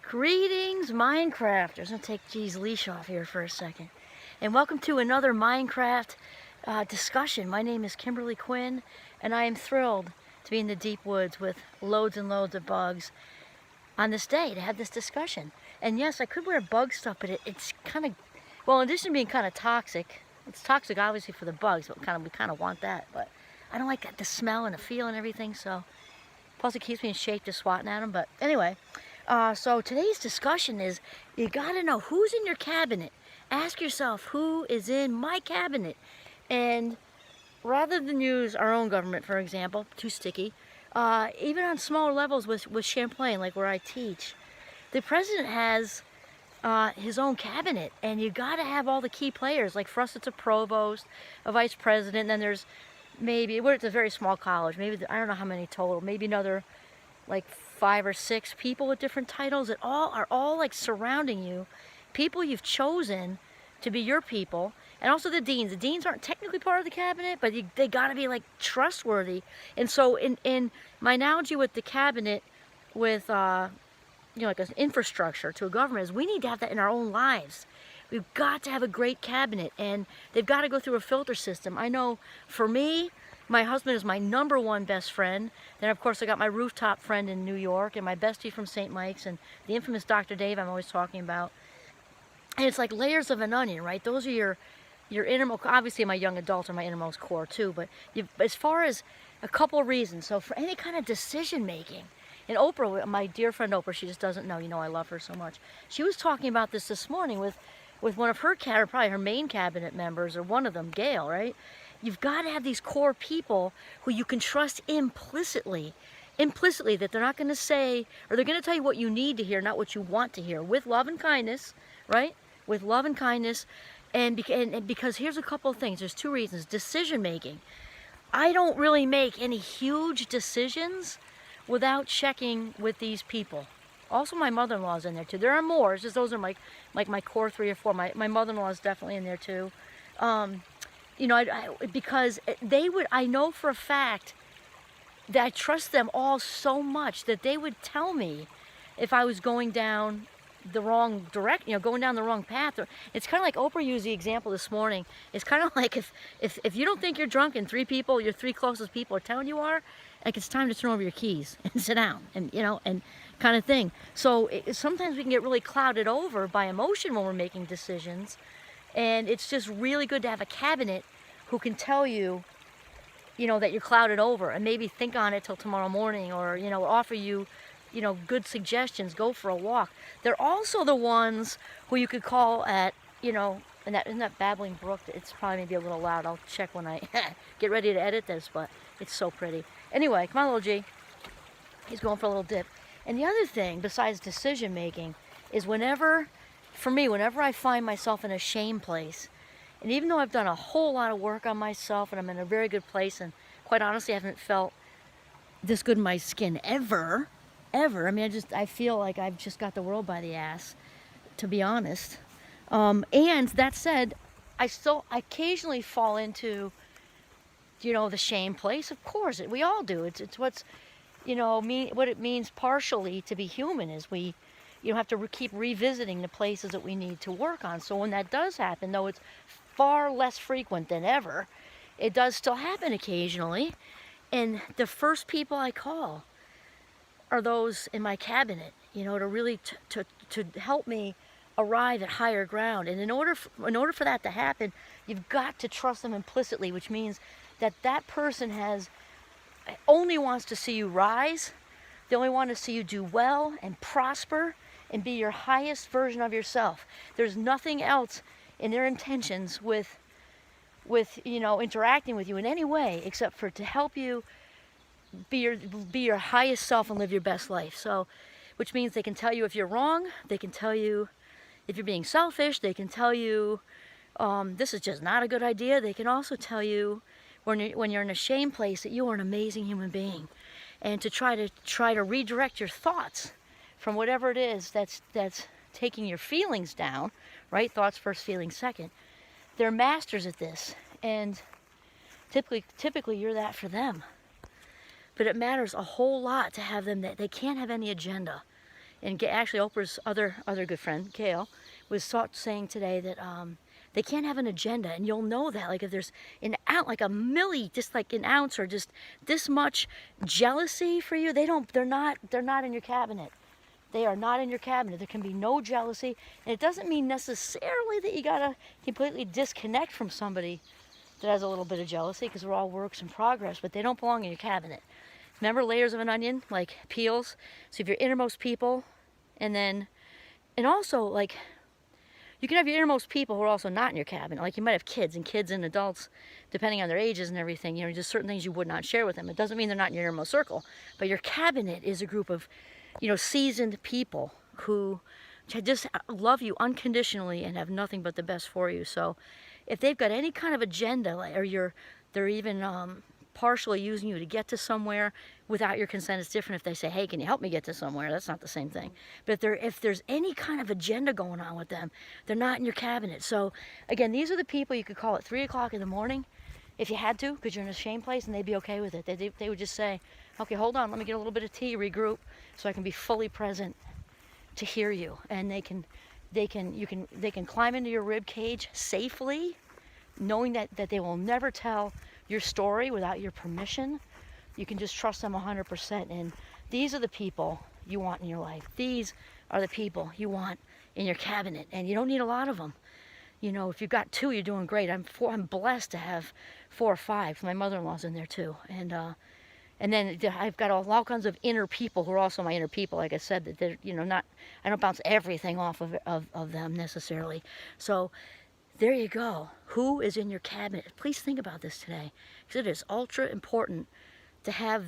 Greetings, Minecrafters. I'm going to take G's leash off here for a second. And welcome to another Minecraft discussion. My name is Kimberly Quinn, and I am thrilled to be in the deep woods with loads and loads of bugs on this day to have this discussion. And yes, I could wear bug stuff, but it's kind of, well, in addition to being kind of toxic, it's toxic obviously for the bugs, but we kind of want that. But I don't like the smell and the feel and everything, so plus it keeps me in shape just swatting at them. But anyway. So today's discussion is, you gotta know who's in your cabinet. Ask yourself, who is in my cabinet? And rather than use our own government, for example, too sticky, even on smaller levels with Champlain, like where I teach, the president has his own cabinet, and you gotta have all the key players. Like for us, it's a provost, a vice president, and then there's maybe, it's a very small college, maybe, I don't know how many total, maybe another like 5 or 6 people with different titles that are all like surrounding you, people you've chosen to be your people. And also the deans. The deans aren't technically part of the cabinet, but they got to be like trustworthy. And so in my analogy with the cabinet, with like an infrastructure to a government, is we need to have that in our own lives. We've got to have a great cabinet, and they've got to go through a filter system. I know for me, my husband is my #1 best friend. Then, of course, I got my rooftop friend in New York, and my bestie from St. Mike's, and the infamous Dr. Dave I'm always talking about. And it's like layers of an onion, right? Those are your innermost, obviously my young adults are my innermost core too, but as far as a couple of reasons. So for any kind of decision making, and Oprah, my dear friend Oprah, she just doesn't know, I love her so much. She was talking about this morning with one of her, probably her main cabinet members, or one of them, Gail, right? You've got to have these core people who you can trust implicitly, that they're not going to say, or they're going to tell you what you need to hear, not what you want to hear, with love and kindness, right? With love and kindness, and because here's a couple of things. There's 2 reasons. Decision making. I don't really make any huge decisions without checking with these people. Also, my mother-in-law's in there too. There are more. It's just those are my core 3 or 4. My mother-in-law is definitely in there too. Because I know for a fact that I trust them all so much that they would tell me if I was going down the wrong direction, going down the wrong path. It's kind of like Oprah used the example this morning. It's kind of like if you don't think you're drunk and 3 people, your 3 closest people are telling you are, like it's time to turn over your keys and sit down, and and kind of thing. So sometimes we can get really clouded over by emotion when we're making decisions. And it's just really good to have a cabinet who can tell you, that you're clouded over, and maybe think on it till tomorrow morning, or, offer you, good suggestions, go for a walk. They're also the ones who you could call at, in that babbling brook. It's probably maybe a little loud. I'll check when I get ready to edit this, but it's so pretty. Anyway, come on, little G. He's going for a little dip. And the other thing, besides decision making, is whenever I find myself in a shame place, and even though I've done a whole lot of work on myself and I'm in a very good place, and quite honestly, I haven't felt this good in my skin ever. I mean, I feel like I've just got the world by the ass, to be honest. And that said, I still occasionally fall into, the shame place. Of course, we all do. It's what's, what it means partially to be human is we have to keep revisiting the places that we need to work on. So when that does happen, though it's far less frequent than ever, it does still happen occasionally. And the first people I call are those in my cabinet, to really to help me arrive at higher ground. And in order for that to happen, you've got to trust them implicitly, which means that person only wants to see you rise. They only want to see you do well and prosper and be your highest version of yourself. There's nothing else in their intentions with interacting with you in any way except for to help you be your highest self and live your best life. So, which means they can tell you if you're wrong, they can tell you if you're being selfish, they can tell you this is just not a good idea. They can also tell you when you're in a shame place that you are an amazing human being, and to try to redirect your thoughts from whatever it is that's taking your feelings down, right? Thoughts first, feelings second. They're masters at this, and typically you're that for them. But it matters a whole lot to have them that they can't have any agenda. And actually, Oprah's other good friend, Gail, was saying today that they can't have an agenda, and you'll know that. Like if there's an ounce, like a milli, just like an ounce, or just this much jealousy for you, they're not in your cabinet. They are not in your cabinet. There can be no jealousy, and it doesn't mean necessarily that you gotta completely disconnect from somebody that has a little bit of jealousy, because we're all works in progress. But they don't belong in your cabinet. Remember layers of an onion, like peels? So you have your innermost people, and also, like, you can have your innermost people who are also not in your cabinet. Like you might have kids and adults, depending on their ages and everything, you know, just certain things you would not share with them. It doesn't mean they're not in your innermost circle, but your cabinet is a group of, you know, seasoned people who just love you unconditionally and have nothing but the best for you. So if they've got any kind of agenda, or they're even partially using you to get to somewhere without your consent, it's different if they say, hey, can you help me get to somewhere? That's not the same thing. But if there's any kind of agenda going on with them, they're not in your cabinet. So again, these are the people you could call at 3 o'clock in the morning if you had to, because you're in a shame place, and they'd be okay with it. They would just say, okay, hold on, let me get a little bit of tea, regroup, so I can be fully present to hear you. And they can climb into your rib cage safely, knowing that they will never tell your story without your permission. You can just trust them 100%. And these are the people you want in your life. These are the people you want in your cabinet, and you don't need a lot of them. You know, if you've got 2, you're doing great. I'm blessed to have 4 or 5. My mother-in-law's in there too, and then I've got all kinds of inner people who are also my inner people. Like I said, that they're, you know, I don't bounce everything off of them necessarily. So there you go. Who is in your cabinet? Please think about this today, because it is ultra important to have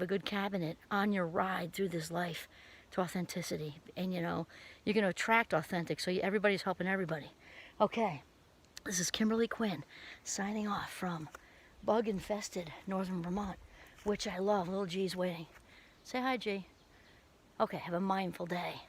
a good cabinet on your ride through this life to authenticity. And you know, you're going to attract authentic, so everybody's helping everybody. Okay, this is Kimberly Quinn signing off from bug-infested northern Vermont, which I love. Little G's waiting. Say hi, G. Okay, have a mindful day.